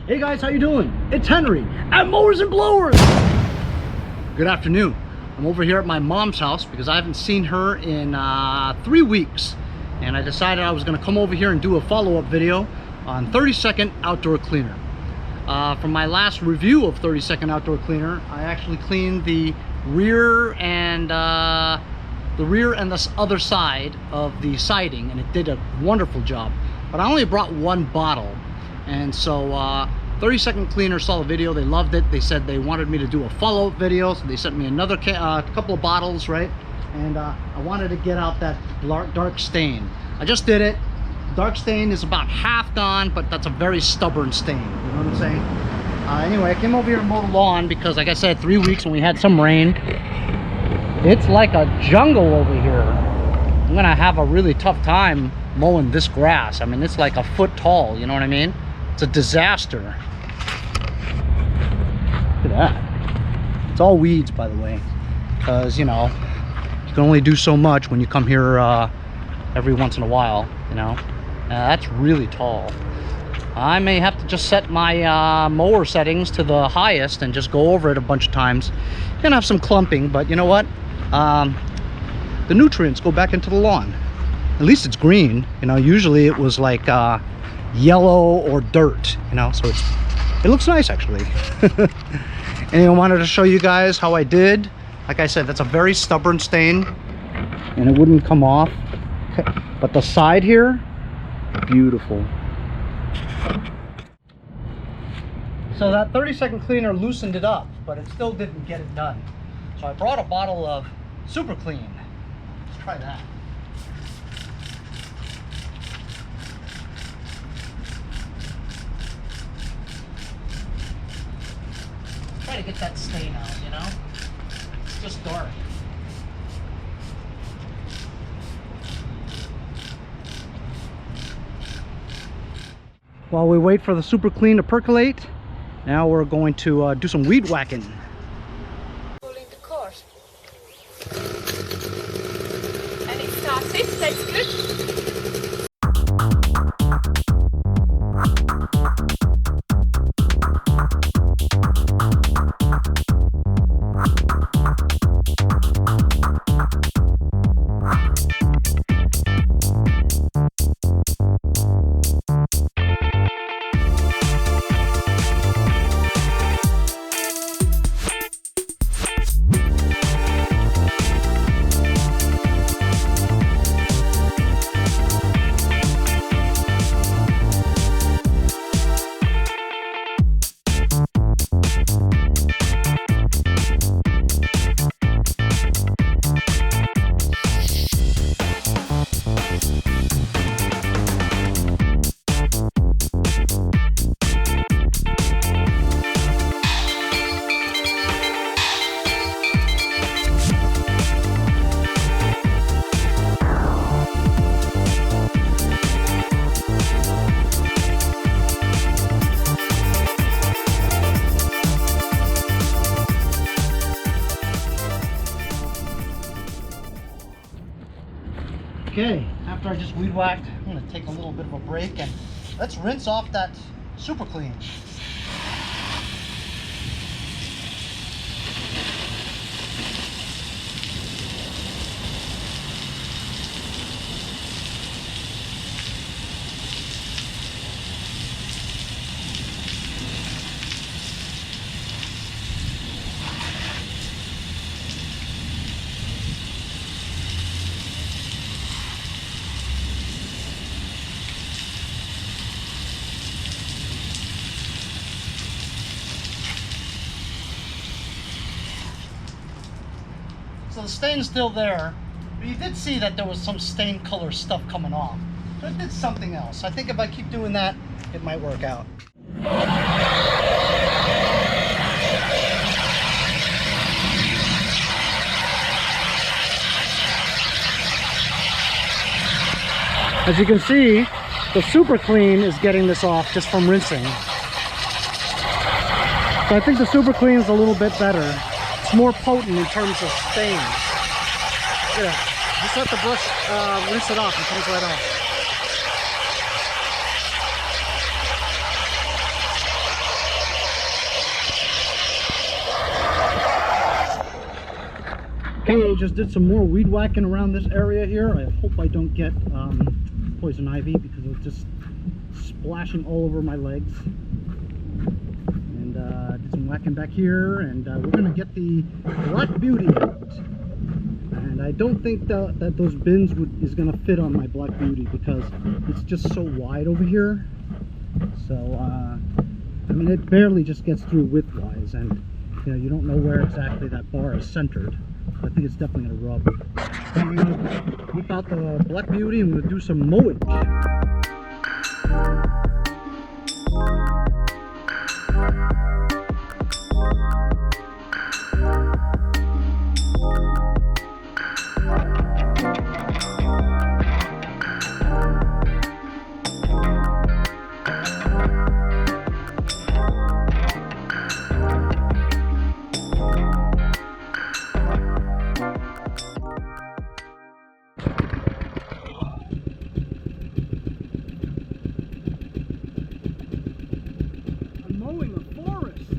Hey guys, how you doing? It's Henry at Mowers and Blowers. Good afternoon. I'm over here at my mom's house because I haven't seen her in 3 weeks, and I decided I was going to come over here and do a follow-up video on 30-second outdoor cleaner. From my last review of 30-second outdoor cleaner, I actually cleaned the rear and this other side of the siding, and it did a wonderful job. But I only brought one bottle, and so 30-second cleaner saw the video. They loved it. They said they wanted me to do a follow-up video, so they sent me another couple of bottles, right? And I wanted to get out that dark stain. I just did it. Dark stain is about half gone, but that's a very stubborn stain, you know what I'm saying? Anyway, I came over here to mow the lawn because, like I said, 3 weeks and we had some rain. It's like a jungle over here. I'm gonna have a really tough time mowing this grass. I mean, it's like a foot tall, you know what I mean? It's a disaster. Look at that. It's all weeds, by the way, because, you know, you can only do so much when you come here every once in a while, you know. That's really tall. I may have to just set my mower settings to the highest and just go over it a bunch of times. You're gonna have some clumping, but you know what? The nutrients go back into the lawn. At least it's green, you know. Usually it was like yellow or dirt, you know, so it looks nice actually. And I wanted to show you guys how I did. Like I said, that's a very stubborn stain and it wouldn't come off. But the side here, beautiful. So that 30-second cleaner loosened it up, but it still didn't get it done. So I brought a bottle of Super Clean. Let's try that. Try to get that stain out, you know? It's just dark. While we wait for the Super Clean to percolate, now we're going to do some weed whacking. Pulling the course. And it starts it, that's good. Okay, after I just weed whacked, I'm going to take a little bit of a break and let's rinse off that Super Clean. So the stain's still there, but you did see that there was some stain color stuff coming off. So it did something else. I think if I keep doing that, it might work out. As you can see, the Super Clean is getting this off just from rinsing. So I think the Super Clean is a little bit better. It's more potent in terms of stains. Look at that. Just let the brush rinse it off, it comes right off. Okay, just did some more weed whacking around this area here. I hope I don't get poison ivy because it's just splashing all over my legs. And did some whacking back here, and we're gonna get the Black Beauty out. And I don't think that those bins is gonna fit on my Black Beauty because it's just so wide over here. So I mean, it barely just gets through widthwise, and you know, you don't know where exactly that bar is centered. I think it's definitely gonna rub. So I'm gonna whip out the Black Beauty and we're gonna do some mowing. Mowing a forest.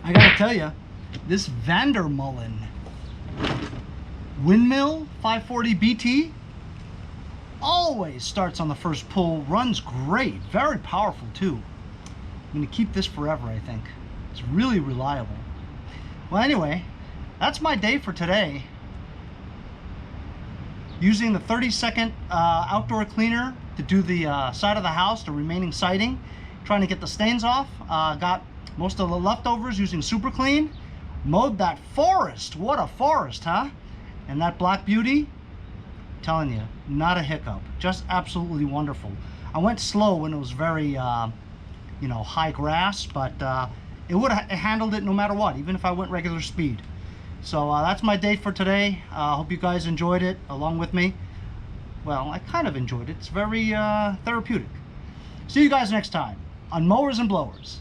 I gotta tell you, this Vandermullen windmill 540 BT always starts on the first pull, runs great, very powerful too. I'm gonna keep this forever, I think. It's really reliable. Well, anyway, that's my day for today. Using the 30-second outdoor cleaner to do the side of the house, the remaining siding, trying to get the stains off. Got most of the leftovers using super clean. Mowed that forest. What a forest, huh? And that black beauty, telling you, not a hiccup. Just absolutely wonderful. I went slow when it was very, you know, high grass, but it would have handled it no matter what, even if I went regular speed. So that's my day for today. Hope you guys enjoyed it along with me. Well, I kind of enjoyed it. It's very therapeutic. See you guys next time on Mowers and Blowers.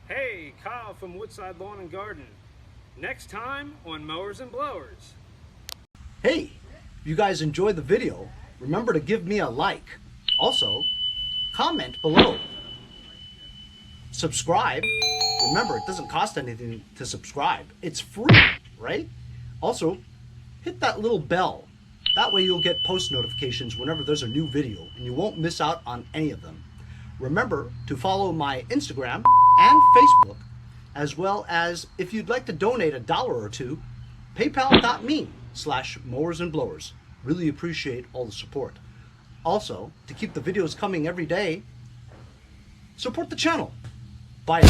Hey, Kyle from Woodside Lawn and Garden. Next time on Mowers and Blowers. Hey, if you guys enjoyed the video, remember to give me a like. Also, comment below. Subscribe. Remember, it doesn't cost anything to subscribe. It's free, right? Also, hit that little bell. That way you'll get post notifications whenever there's a new video and you won't miss out on any of them. Remember to follow my Instagram and Facebook, as well as if you'd like to donate $1 or $2, paypal.me/mowersandblowers. Really appreciate all the support. Also, to keep the videos coming every day, support the channel. Bye.